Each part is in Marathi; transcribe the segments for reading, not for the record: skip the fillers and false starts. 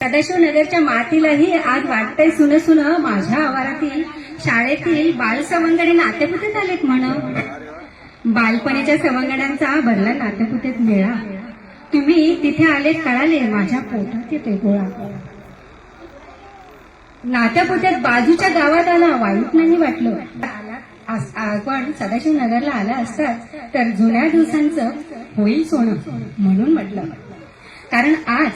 सदाशिवनगरच्या मातीलाही आज वाटतंय सुन सुन माझ्या आवारातील शाळेतील बालसवंगडी नाट्यपुतेत आलेत म्हण। बालपणीच्या सवंगड्यांचा भरला नाट्यपुतेत मेळा। तुम्ही तिथे आलेत कळाले माझ्या पोटात येतोय गोळा। नाट्यपुतेत बाजूच्या गावात आला वाईट नाही वाटलं। आपण सदाशिवनगरला आला असतात तर जुन्या दिवसांचं होईल सोनं म्हणून म्हटलं। कारण आज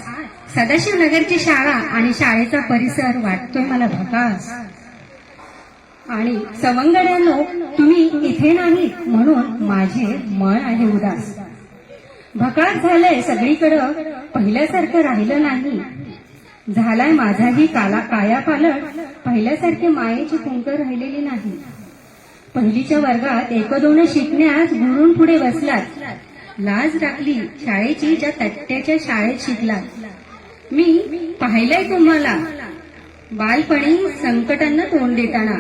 सदाशिवनगरची शाळा आणि शाळेचा परिसर वाटतोय मला भकास। आणि सवंगड्यांनो तुम्ही इथे नाही म्हणून माझे मन आहे उदास। भकास झालंय सगळीकडं पहिल्यासारखं राहिलं नाही। झालाय माझाही कायापालट पहिल्यासारखे मायेची कुंक राहिलेली नाही। पहिलीच्या वर्गात एक दोन शिकण्यास गुरून पुढे बसलात। लाज राखली शाळेची ज्या तट्ट्याच्या शाळेत शिकलात। मी पाहिलंय तुम्हाला बालपणी संकटांना तोंड देताना।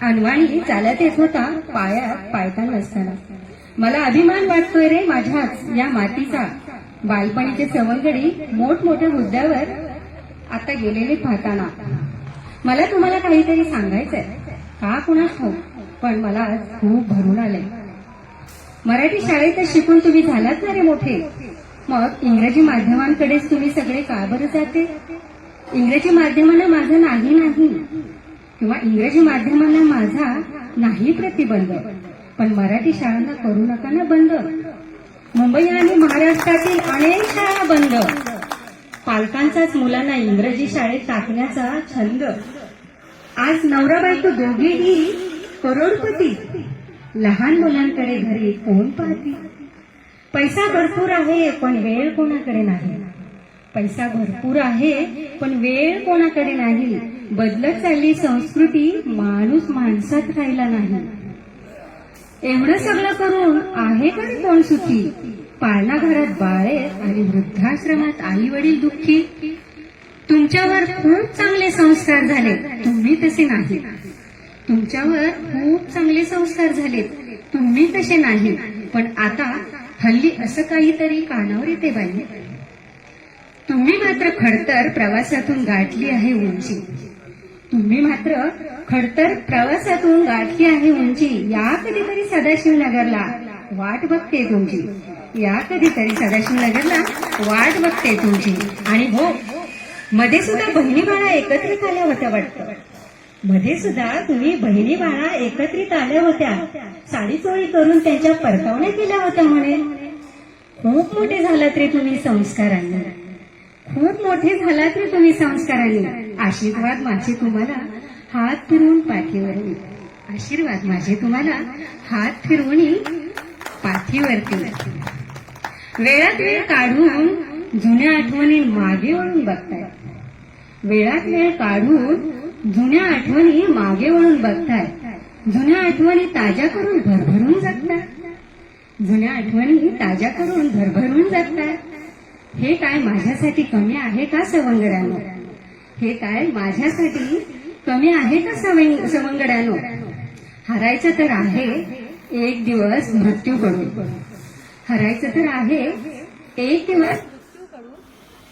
अनवाणी चालत येत होता पायात पायता नसताना। मला अभिमान वाटतोय रे माझ्याच या मातीचा। बालपणीचे सवंगडी मोठमोठ्या मुद्द्यावर आता गेलेले पाहताना। मला तुम्हाला काहीतरी सांगायचंय का कुणास ठाऊक, पण मला खूप भरून आलंय। मराठी शाळेतच शिकून तुम्ही झालात ना रे मोठे, मग इंग्रजी माध्यमांकडेच तुम्ही सगळे का बरं जाते? इंग्रजी माध्यमांना माझा नाही किंवा इंग्रजी माध्यमांना माझा नाही प्रतिबंध, पण मराठी शाळांना करू नका ना बंद। मुंबई आणि महाराष्ट्रातील अनेक शाळा बंद। पालकांचाच मुलांना इंग्रजी शाळेत टाकण्याचा छंद। आज नवरा बायको दोघेही करोडपती। लहान मुलांकडे घरी कोण पाहते? पैसा भरपूर आहे पण वेळ कोणाकडे नाही। पैसा भरपूर आहे पण वेळ कोणाकडे नाही। बदलत चालली संस्कृती, माणूस माणसात राहिला नाही। एवढं सगळं करून आहे का कोण सुखी? पाळणा घरात बाळे आणि वृद्धाश्रमात आई वडील दुःखी। तुमच्यावर खूप चांगले संस्कार झाले, तुम्ही तसे नाही। तुमच्यावर खूप चांगले संस्कार झालेत, तुम्ही तसे नाही। पण आता हल्ली असं काहीतरी कानावर येते बाई। तुम्ही मात्र खडतर प्रवासातून गाठली आहे उंची। तुम्ही मात्र खडतर प्रवासातून गाठली आहे उंची। या कधीतरी सदाशिवनगरला वाट बघते तुमची। या कधीतरी सदाशिवनगरला वाट बघते तुमची। आणि हो, मध्ये सुद्धा बहिणी बाळा एकत्रित आल्या होत्या वाटतं। मध्ये सुद्धा तुम्ही बहिणी बाळा एकत्रित आल्या होत्या। साडी चोळी करून त्यांच्या परतावण्या केल्या होत्या म्हणे। खूप मोठे झालात रे तुम्ही संस्कारांनी। खूप मोठे झालात रे तुम्ही संस्कारांनी। आशीर्वाद माझे तुम्हाला हात फिरवून पाठीवरून। आशीर्वाद माझे तुम्हाला हात फिरवून पाठीवरती। वेळात वेळ काढून जुन्या आठवणी मागे वळून बघताय। वेळात वेळ काढून जुन्या आठवणी मागे वळून बघताय। जुन्या आठवणी ताज्या करून भरभरून जगताय। जुन्या आठवणी ताज्या करून भरभरून जगताय। हे काय माझ्यासाठी कमी आहे का सवंगड्यानो? हे काय माझ्यासाठी कमी आहे का सवंगड्यानो? हरायचं तर आहे एक दिवस मृत्यूकडून। हरायचं तर आहे एक दिवस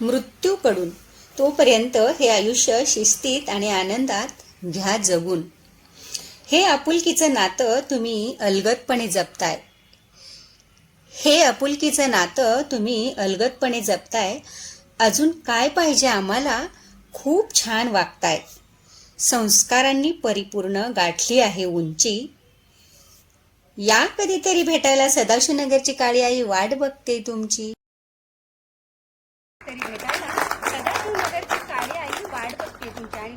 मृत्यूकडून। तोपर्यंत हे आयुष्य शिस्तीत आणि आनंदात घ्या जगून। हे आपुलकीचं नातं तुम्ही अलगदपणे जपताय। हे आपुलकीचं नातं तुम्ही अलगदपणे जपताय। अजून काय पाहिजे आम्हाला? खूप छान वागताय। संस्कारांनी परिपूर्ण गाठली आहे उंची। या कधीतरी भेटायला सदाशिवनगरची काळी आई वाट बघते तुमची। तरी भेटायला सदाशिवनगरची काळी आई वाट बघते तुमच्या। आणि